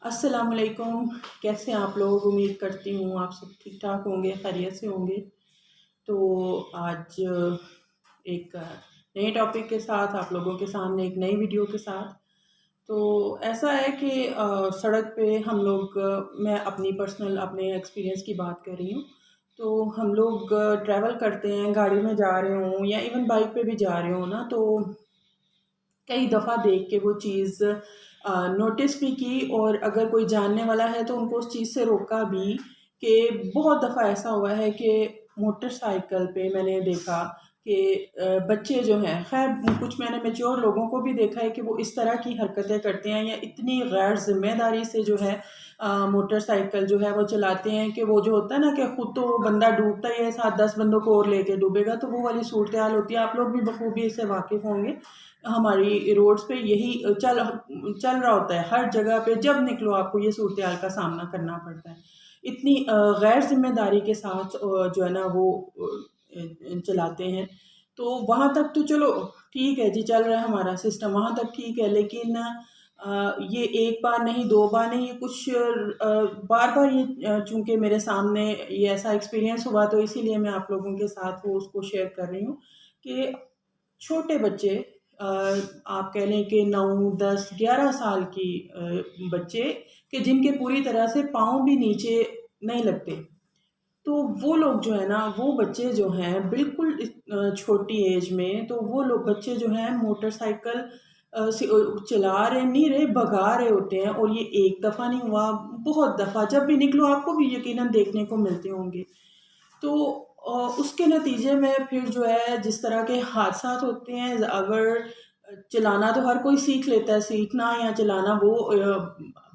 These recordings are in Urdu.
السلام علیکم، کیسے ہیں آپ لوگ؟ امید کرتی ہوں آپ سب ٹھیک ٹھاک ہوں گے، خیریت سے ہوں گے۔ تو آج ایک نئے ٹاپک کے ساتھ آپ لوگوں کے سامنے ایک نئی ویڈیو کے ساتھ۔ تو ایسا ہے کہ سڑک پہ ہم لوگ میں اپنی پرسنل اپنے ایکسپیرینس کی بات کر رہی ہوں۔ تو ہم لوگ ٹریول کرتے ہیں، گاڑی میں جا رہے ہوں یا ایون بائک پہ بھی جا رہے ہوں نا، تو کئی دفعہ دیکھ کے وہ چیز نوٹس بھی کی، اور اگر کوئی جاننے والا ہے تو ان کو اس چیز سے روکا بھی۔ کہ بہت دفعہ ایسا ہوا ہے کہ موٹر سائیکل پہ میں نے دیکھا کہ بچے جو ہیں، خیر کچھ میں نے میچور لوگوں کو بھی دیکھا ہے کہ وہ اس طرح کی حرکتیں کرتے ہیں یا اتنی غیر ذمہ داری سے جو ہے موٹر سائیکل جو ہے وہ چلاتے ہیں کہ وہ جو ہوتا ہے نا کہ خود تو وہ بندہ ڈوبتا ہی ہے، 7-10 بندوں کو اور لے کے ڈوبے گا، تو وہ والی صورتحال ہوتی ہے۔ آپ لوگ بھی بخوبی اس سے واقف ہوں گے۔ ہماری روڈز پہ یہی چل رہا ہوتا ہے، ہر جگہ پہ جب نکلو آپ کو یہ صورتحال کا سامنا کرنا پڑتا ہے۔ اتنی غیر ذمہ داری کے ساتھ جو ہے نا وہ چلاتے ہیں۔ تو وہاں تک تو چلو ٹھیک ہے جی، چل رہا ہے ہمارا سسٹم، وہاں تک ٹھیک ہے، لیکن یہ ایک بار نہیں، دو بار نہیں، یہ کچھ بار بار یہ چونکہ میرے سامنے یہ ایسا ایکسپیرینس ہوا، تو اسی لیے میں آپ لوگوں کے ساتھ وہ اس کو شیئر کر رہی ہوں کہ چھوٹے بچے، آپ کہہ لیں کہ 9 10 11 سال کی بچے کہ جن کے پوری طرح سے پاؤں بھی نیچے نہیں لگتے، تو وہ لوگ جو ہے نا، وہ بچے جو ہیں بالکل چھوٹی ایج میں، تو وہ لوگ بچے جو ہیں موٹر سائیکل چلا رہے نہیں رہے، بھگا رہے ہوتے ہیں، اور یہ ایک دفعہ نہیں ہوا، بہت دفعہ جب بھی نکلو آپ کو بھی یقیناً دیکھنے کو ملتے ہوں گے۔ تو اس کے نتیجے میں پھر جو ہے جس طرح کے حادثات ہوتے ہیں، اگر چلانا تو ہر کوئی سیکھ لیتا ہے، سیکھنا یا چلانا وہ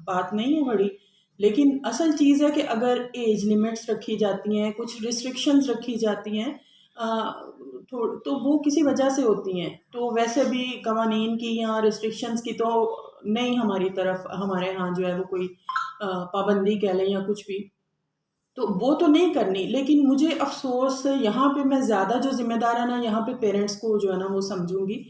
بات نہیں ہے بڑی، لیکن اصل چیز ہے کہ اگر ایج لیمٹس رکھی جاتی ہیں، کچھ ریسٹرکشنز رکھی جاتی ہیں تو وہ کسی وجہ سے ہوتی ہیں۔ تو ویسے بھی قوانین کی یا ریسٹرکشنز کی تو نہیں، ہماری طرف ہمارے ہاں جو ہے وہ کوئی پابندی کہہ لیں یا کچھ بھی، تو وہ تو نہیں کرنی، لیکن مجھے افسوس یہاں پہ میں زیادہ جو ذمہ دار ہے نا، یہاں پہ پیرنٹس کو جو ہے نا وہ سمجھوں گی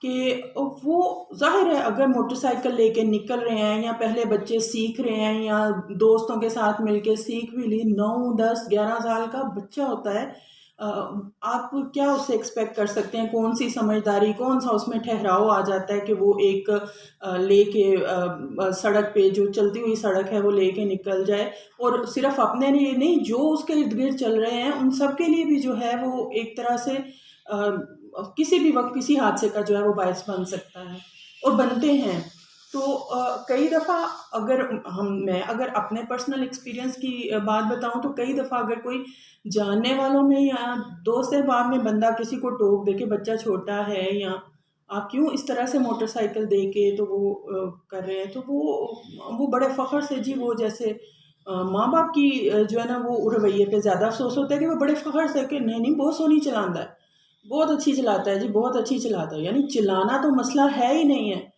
کہ وہ ظاہر ہے اگر موٹر سائیکل لے کے نکل رہے ہیں یا پہلے بچے سیکھ رہے ہیں یا دوستوں کے ساتھ مل کے سیکھ بھی لی، 9 10 11 سال کا بچہ ہوتا ہے، آپ کیا اس سے ایکسپیکٹ کر سکتے ہیں؟ کون سی سمجھداری، کون سا اس میں ٹھہراؤ آ جاتا ہے کہ وہ ایک لے کے سڑک پہ جو چلتی ہوئی سڑک ہے وہ لے کے نکل جائے، اور صرف اپنے لیے نہیں، جو اس کے ارد گرد چل رہے ہیں ان سب کے لیے بھی جو ہے وہ ایک طرح سے کسی بھی وقت کسی حادثے کا جو ہے وہ باعث بن سکتا ہے اور بنتے ہیں۔ تو کئی دفعہ اگر اپنے پرسنل ایکسپیرینس کی بات بتاؤں، تو کئی دفعہ اگر کوئی جاننے والوں میں یا دوست احباب میں بندہ کسی کو ٹوک دے کہ بچہ چھوٹا ہے یا آپ کیوں اس طرح سے موٹر سائیکل دے کے تو وہ کر رہے ہیں، تو وہ بڑے فخر سے، جی وہ جیسے ماں باپ کی جو ہے نا وہ رویے پہ زیادہ افسوس ہوتا ہے کہ وہ بڑے فخر سے کہ نہیں نہیں بہت سونی چلاتا ہے، بہت اچھی چلاتا ہے جی، بہت اچھی چلاتا ہے، یعنی چلانا تو مسئلہ ہے ہی نہیں ہے۔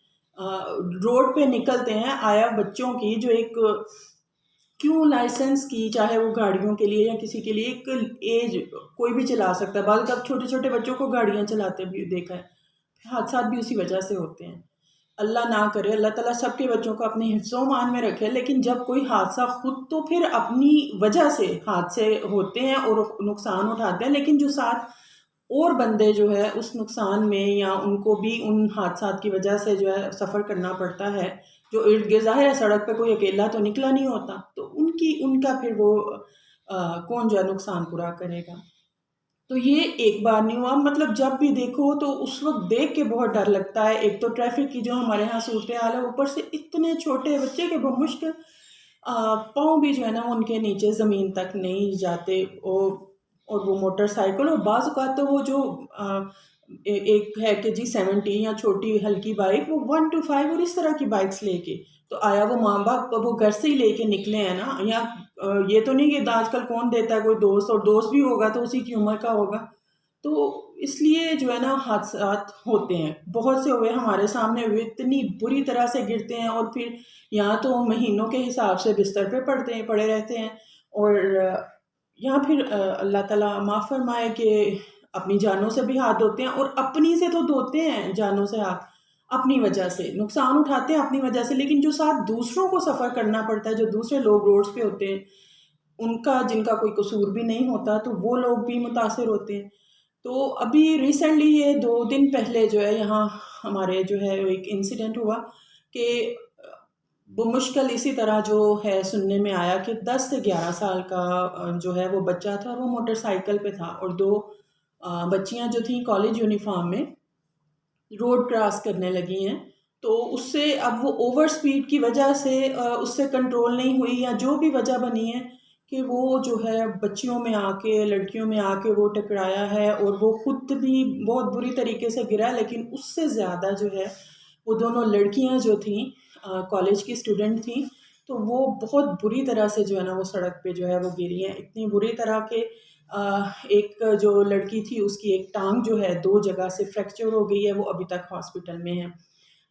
روڈ پہ نکلتے ہیں آیا بچوں کی جو ایک کیوں لائسنس کی، چاہے وہ گاڑیوں کے لیے یا کسی کے لیے، ایک ایج کوئی بھی چلا سکتا ہے، بعض اوقات چھوٹے چھوٹے بچوں کو گاڑیاں چلاتے بھی دیکھا ہے، حادثات بھی اسی وجہ سے ہوتے ہیں۔ اللہ نہ کرے، اللہ تعالیٰ سب کے بچوں کو اپنی حفظ و امان میں رکھے، لیکن جب کوئی حادثہ خود تو پھر اپنی وجہ سے حادثے ہوتے ہیں اور نقصان اٹھاتے ہیں، لیکن جو ساتھ اور بندے جو ہے اس نقصان میں یا ان کو بھی ان حادثات کی وجہ سے جو ہے سفر کرنا پڑتا ہے، جو ارد گرد، ظاہر ہے سڑک پہ کوئی اکیلا تو نکلا نہیں ہوتا، تو ان کا پھر وہ کون جو ہے نقصان پورا کرے گا۔ تو یہ ایک بار نہیں ہوا، مطلب جب بھی دیکھو تو اس وقت دیکھ کے بہت ڈر لگتا ہے۔ ایک تو ٹریفک کی جو ہمارے ہاں صورتحال ہے، اوپر سے اتنے چھوٹے بچے کہ بمشکل پاؤں بھی جو ہے نا ان کے نیچے زمین تک نہیں جاتے، اور وہ موٹر سائیکل، اور بعض اوقات تو وہ جو ایک ہے کہ جی 70 یا چھوٹی ہلکی بائک، وہ 1 to 5 اور اس طرح کی بائکس لے کے، تو آیا وہ ماں باپ وہ گھر سے ہی لے کے نکلے ہیں نا، یا یہ تو نہیں کہ آج کل کون دیتا ہے کوئی دوست، اور دوست بھی ہوگا تو اسی کی عمر کا ہوگا، تو اس لیے جو ہے نا حادثات ہوتے ہیں، بہت سے ہوئے، ہمارے سامنے ہوئے، اتنی بری طرح سے گرتے ہیں، اور پھر یہاں تو مہینوں کے حساب سے بستر پہ پڑے رہتے ہیں، اور یہاں پھر اللہ تعالیٰ معاف فرمائے کہ اپنی جانوں سے بھی ہاتھ دھوتے ہیں، اور اپنی سے تو دھوتے ہیں جانوں سے ہاتھ، اپنی وجہ سے نقصان اٹھاتے ہیں اپنی وجہ سے، لیکن جو ساتھ دوسروں کو سفر کرنا پڑتا ہے، جو دوسرے لوگ روڈز پہ ہوتے ہیں، ان کا جن کا کوئی قصور بھی نہیں ہوتا، تو وہ لوگ بھی متاثر ہوتے ہیں۔ تو ابھی ریسنٹلی یہ 2 دن پہلے جو ہے یہاں ہمارے جو ہے ایک انسیڈنٹ ہوا کہ بمشکل اسی طرح جو ہے سننے میں آیا کہ 10 سے 11 سال کا جو ہے وہ بچہ تھا، وہ موٹر سائیکل پہ تھا، اور 2 بچیاں جو تھیں کالج یونیفارم میں روڈ کراس کرنے لگی ہیں، تو اس سے اب وہ اوور سپیڈ کی وجہ سے اس سے کنٹرول نہیں ہوئی، یا جو بھی وجہ بنی ہے کہ وہ جو ہے بچیوں میں آ کے، لڑکیوں میں آ کے وہ ٹکرایا ہے، اور وہ خود بھی بہت بری طریقے سے گرا، لیکن اس سے زیادہ جو ہے وہ دونوں لڑکیاں جو تھیں کالج کی اسٹوڈنٹ تھیں، تو وہ بہت بری طرح سے جو ہے نا وہ سڑک پہ جو ہے وہ گری ہیں، اتنی بری طرح کہ ایک جو لڑکی تھی اس کی ایک ٹانگ جو ہے 2 جگہ سے فریکچر ہو گئی ہے، وہ ابھی تک ہاسپٹل میں ہے۔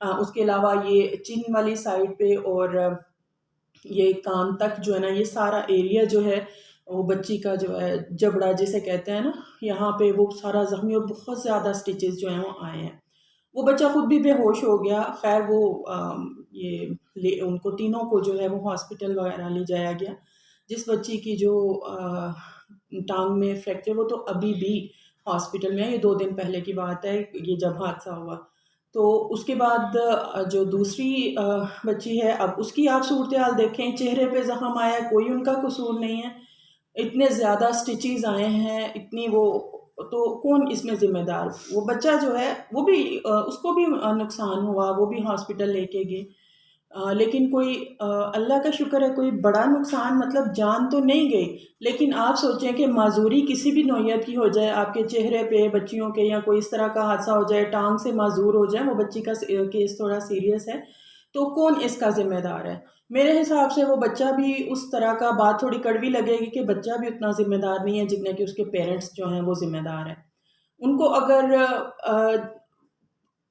اس کے علاوہ یہ چین والی سائڈ پہ اور یہ کان تک جو ہے نا یہ سارا ایریا جو ہے وہ بچی کا جو ہے جبڑا جسے کہتے ہیں نا، یہاں پہ وہ سارا زخمی، اور بہت زیادہ سٹیچز جو ہیں وہ آئے ہیں۔ وہ بچہ خود بھی بے ہوش ہو گیا، خیر وہ ان کو تینوں کو جو ہے وہ ہاسپٹل وغیرہ لے جایا گیا۔ جس بچی کی جو ٹانگ میں فریکچر، وہ تو ابھی بھی ہاسپٹل میں ہے، یہ 2 دن پہلے کی بات ہے یہ جب حادثہ ہوا۔ تو اس کے بعد جو دوسری بچی ہے، اب اس کی آپ صورتحال دیکھیں، چہرے پہ زخم آیا، کوئی ان کا قصور نہیں ہے، اتنے زیادہ سٹیچز آئے ہیں، اتنی وہ، تو کون اس میں ذمہ دار؟ وہ بچہ جو ہے وہ بھی اس کو بھی نقصان ہوا، وہ بھی ہاسپٹل لے کے گئے، لیکن کوئی اللہ کا شکر ہے کوئی بڑا نقصان، مطلب جان تو نہیں گئی، لیکن آپ سوچیں کہ معذوری کسی بھی نوعیت کی ہو جائے، آپ کے چہرے پہ بچیوں کے یا کوئی اس طرح کا حادثہ ہو جائے، ٹانگ سے معذور ہو جائے، وہ بچی کا کیس تھوڑا سیریس ہے، تو کون اس کا ذمہ دار ہے؟ میرے حساب سے وہ بچہ بھی اس طرح کا، بات تھوڑی کڑوی لگے گی کہ بچہ بھی اتنا ذمہ دار نہیں ہے جتنے کہ اس کے پیرنٹس جو ہیں وہ ذمہ دار ہیں۔ ان کو اگر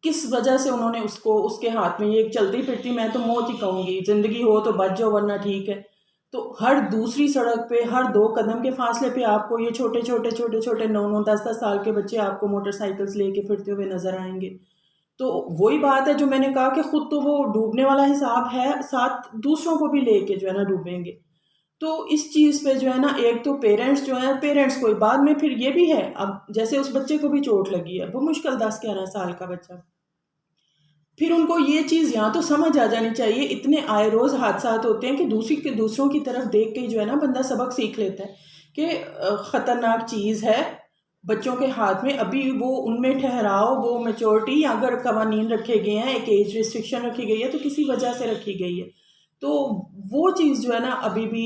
کس وجہ سے انہوں نے اس کے ہاتھ میں یہ چلتی پھرتی، میں تو موت ہی کہوں گی، زندگی ہو تو بچ جاؤ ورنہ ٹھیک ہے، تو ہر دوسری سڑک پہ، ہر 2 قدم کے فاصلے پہ آپ کو یہ چھوٹے چھوٹے 9 10 سال کے بچے آپ کو موٹر سائیکلز لے کے پھرتے ہوئے نظر آئیں گے۔ تو وہی بات ہے جو میں نے کہا کہ خود تو وہ ڈوبنے والا حساب ہے، ساتھ دوسروں کو بھی لے کے جو ہے نا ڈوبیں گے۔ تو اس چیز پہ جو ہے نا ایک تو پیرنٹس جو ہیں، پیرنٹس کوئی بعد میں پھر یہ بھی ہے، اب جیسے اس بچے کو بھی چوٹ لگی ہے، وہ مشکل 10 11 سال کا بچہ، پھر ان کو یہ چیز یہاں تو سمجھ آ جانی چاہیے، اتنے آئے روز حادثات ہوتے ہیں کہ دوسروں کی طرف دیکھ کے جو ہے نا بندہ سبق سیکھ لیتا ہے کہ خطرناک چیز ہے بچوں کے ہاتھ میں، ابھی وہ ان میں ٹھہراؤ، وہ میچورٹی، اگر قوانین رکھے گئے ہیں، ایک ایج ریسٹرکشن رکھی گئی ہے تو کسی وجہ سے رکھی گئی ہے، تو وہ چیز جو ہے نا ابھی بھی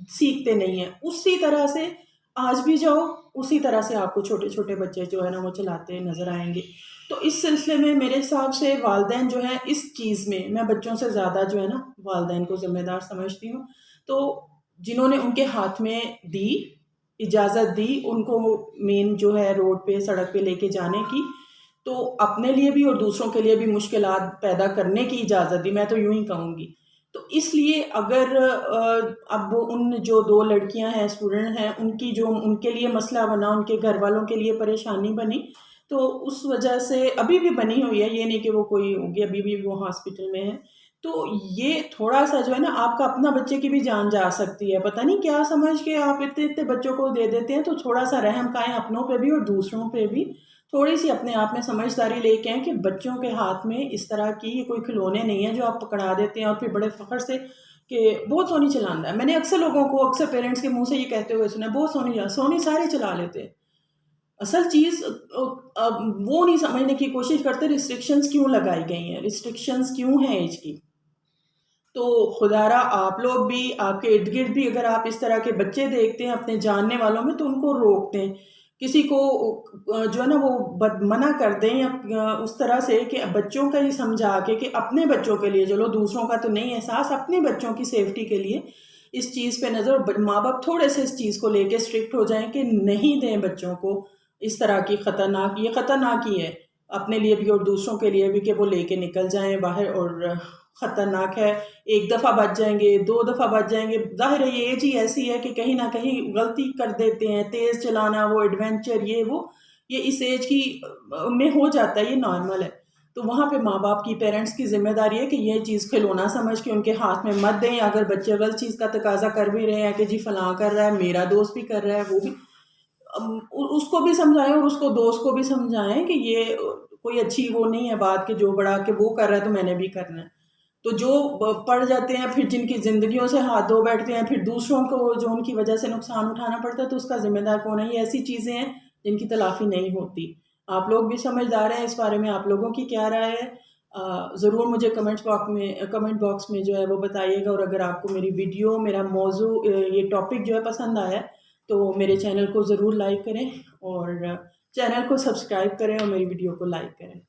سیکھتے نہیں ہیں۔ اسی طرح سے آج بھی جاؤ، اسی طرح سے آپ کو چھوٹے چھوٹے بچے جو ہے نا وہ چلاتے نظر آئیں گے۔ تو اس سلسلے میں میرے حساب سے والدین جو ہیں اس چیز میں بچوں سے زیادہ جو ہے نا والدین کو ذمہ دار سمجھتی ہوں۔ تو جنہوں نے ان کے ہاتھ میں دی، اجازت دی ان کو مین جو ہے روڈ پہ، سڑک پہ لے کے جانے کی، تو اپنے لیے بھی اور دوسروں کے لیے بھی مشکلات پیدا کرنے کی اجازت دی، میں تو یوں ہی کہوں گی۔ تو اس لیے اگر اب ان جو 2 لڑکیاں ہیں، اسٹوڈنٹ ہیں، ان کی جو ان کے لیے مسئلہ بنا، ان کے گھر والوں کے لیے پریشانی بنی، تو اس وجہ سے ابھی بھی بنی ہوئی ہے، یہ نہیں کہ وہ کوئی ہوگی، ابھی بھی وہ ہاسپٹل میں ہے، تو یہ تھوڑا سا جو ہے نا آپ کا اپنا بچے کی بھی جان جا سکتی ہے، پتہ نہیں کیا سمجھ کے آپ اتنے بچوں کو دے دیتے ہیں، تو تھوڑا سا رحم کھائیں اپنوں پہ بھی اور دوسروں پہ بھی، تھوڑی سی اپنے آپ میں سمجھداری لے کے آئیں کہ بچوں کے ہاتھ میں اس طرح کی یہ کوئی کھلونے نہیں ہیں جو آپ پکڑا دیتے ہیں اور پھر بڑے فخر سے کہ بہت سونی چلانا ہے۔ میں نے اکثر لوگوں کو، اکثر پیرنٹس کے منہ سے یہ کہتے ہوئے سنا، بہت سونی سارے چلا لیتے ہیں۔ اصل چیز وہ نہیں سمجھنے کی کوشش کرتے ریسٹرکشنز کیوں لگائی گئی ہیں، ریسٹرکشنز کیوں ہیں ایج کی۔ تو خدا را آپ لوگ بھی، آپ کے ارد گرد بھی اگر آپ اس طرح کے بچے دیکھتے ہیں اپنے جاننے والوں میں، تو ان کو روک دیں، کسی کو جو ہے نا وہ منع کر دیں، یا اس طرح سے کہ بچوں کا ہی سمجھا کے کہ اپنے بچوں کے لیے، چلو دوسروں کا تو نہیں احساس، اپنے بچوں کی سیفٹی کے لیے اس چیز پہ نظر، ماں باپ تھوڑے سے اس چیز کو لے کے اسٹرکٹ ہو جائیں کہ نہیں دیں بچوں کو اس طرح کی خطرناک، یہ خطرناک ہی ہے اپنے لیے بھی اور دوسروں کے لیے بھی، کہ وہ لے کے نکل جائیں باہر، اور خطرناک ہے، 1 دفعہ بچ جائیں گے، 2 دفعہ بچ جائیں گے، ظاہر ہے یہ ایج ہی ایسی ہے کہ کہیں نہ کہیں غلطی کر دیتے ہیں، تیز چلانا، وہ ایڈونچر، یہ وہ، یہ اس ایج کی میں ہو جاتا ہے، یہ نارمل ہے۔ تو وہاں پہ ماں باپ کی، پیرنٹس کی ذمہ داری ہے کہ یہ چیز کھلونا سمجھ کے ان کے ہاتھ میں مت دیں. اگر بچے غلط چیز کا تقاضا کر بھی رہے ہیں کہ جی فلاں کر رہا ہے، میرا دوست بھی کر رہا ہے، وہ بھی، اس کو بھی سمجھائیں اور اس کو دوست کو بھی سمجھائیں کہ یہ کوئی اچھی وہ نہیں ہے بات کہ جو بڑا کہ وہ کر رہا ہے تو میں نے بھی کرنا ہے. تو جو پڑ جاتے ہیں پھر، جن کی زندگیوں سے ہاتھ دھو بیٹھتے ہیں، پھر دوسروں کو جو ان کی وجہ سے نقصان اٹھانا پڑتا ہے، تو اس کا ذمہ دار کون ہے؟ یہ ایسی چیزیں ہیں جن کی تلافی نہیں ہوتی. آپ لوگ بھی سمجھدار ہیں اس بارے میں، آپ لوگوں کی کیا رائے ہے؟ ضرور مجھے کمنٹ باکس میں جو ہے وہ بتائیے گا. اور اگر آپ کو میری ویڈیو، میرا موضوع، یہ ٹاپک جو ہے پسند آیا ہے تو میرے چینل کو ضرور لائک کریں، اور چینل کو سبسکرائب کریں، اور میری ویڈیو کو لائک کریں.